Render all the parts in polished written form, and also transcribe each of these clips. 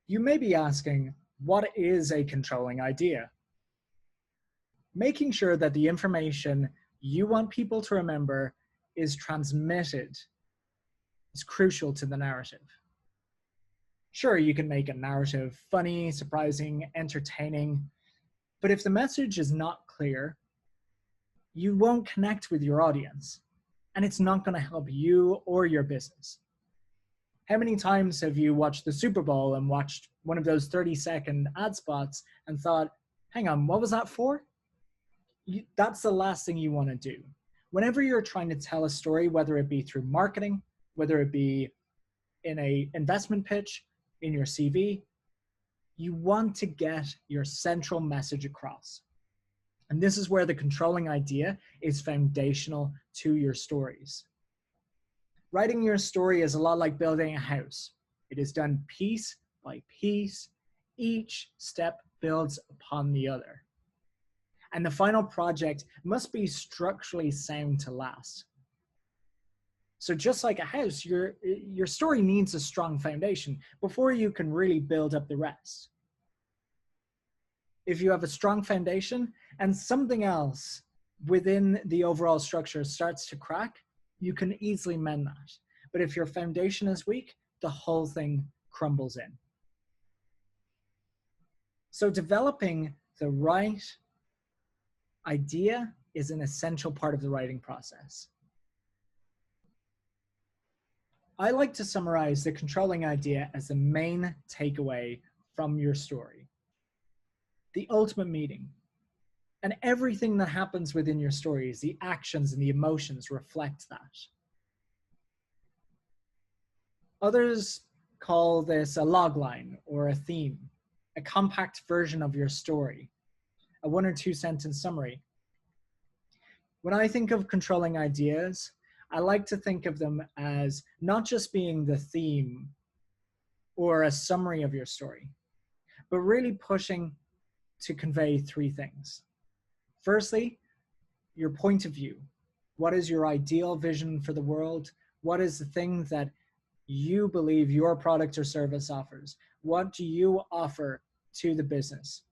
You may be asking, what is a controlling idea? Making sure that the information you want people to remember is transmitted is crucial to the narrative. Sure, you can make a narrative funny, surprising, entertaining, but if the message is not clear, you won't connect with your audience, and it's not going to help you or your business. How many times have you watched the Super Bowl and watched one of those 30-second ad spots and thought, hang on, what was that for? That's the last thing you want to do. Whenever you're trying to tell a story, whether it be through marketing, whether it be in an investment pitch, in your CV, you want to get your central message across. And this is where the controlling idea is foundational to your stories. Writing your story is a lot like building a house. It is done piece by piece. Each step builds upon the other. And the final project must be structurally sound to last. So just like a house, your story needs a strong foundation before you can really build up the rest. If you have a strong foundation and something else within the overall structure starts to crack, you can easily mend that. But if your foundation is weak, the whole thing crumbles in. So developing the right idea is an essential part of the writing process. I like to summarize the controlling idea as the main takeaway from your story. The ultimate meaning. And everything that happens within your stories, the actions and the emotions reflect that. Others call this a log line or a theme, a compact version of your story, a 1 or 2 sentence summary. When I think of controlling ideas, I like to think of them as not just being the theme or a summary of your story, but really pushing to convey 3 things. Firstly, your point of view. What is your ideal vision for the world? What is the thing that you believe your product or service offers? What do you offer to the business?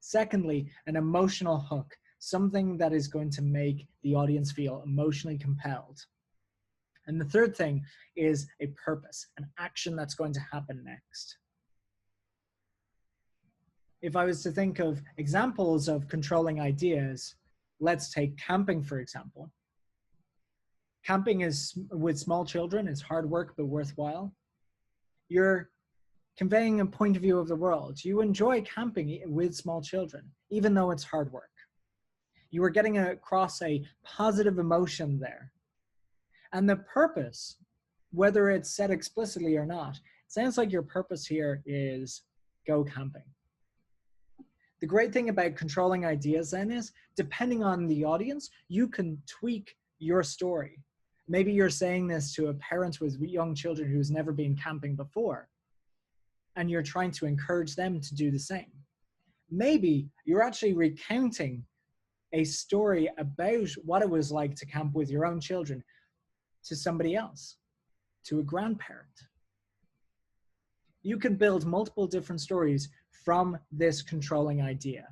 Secondly, an emotional hook, something that is going to make the audience feel emotionally compelled. And the third thing is a purpose, an action that's going to happen next. If I was to think of examples of controlling ideas, let's take camping, for example. Camping is with small children is hard work, but worthwhile. You're conveying a point of view of the world. You enjoy camping with small children, even though it's hard work. You are getting across a positive emotion there. And the purpose, whether it's said explicitly or not, it sounds like your purpose here is go camping. The great thing about controlling ideas then is, depending on the audience, you can tweak your story. Maybe you're saying this to a parent with young children who's never been camping before, and you're trying to encourage them to do the same. Maybe you're actually recounting a story about what it was like to camp with your own children to somebody else, to a grandparent. You can build multiple different stories from this controlling idea.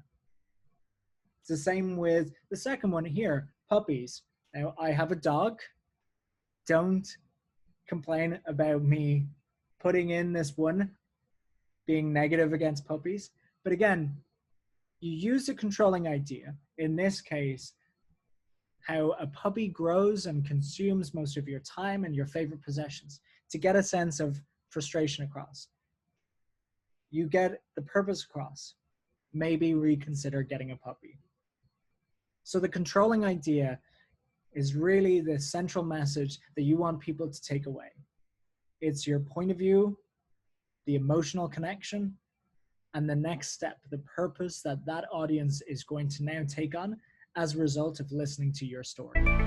It's the same with the second one here, puppies. Now, I have a dog. Don't complain about me putting in this one being negative against puppies. But again, you use a controlling idea, in this case, how a puppy grows and consumes most of your time and your favorite possessions, to get a sense of frustration across. You get the purpose across. Maybe reconsider getting a puppy. So the controlling idea is really the central message that you want people to take away. It's your point of view, the emotional connection, and the next step, the purpose that that audience is going to now take on as a result of listening to your story.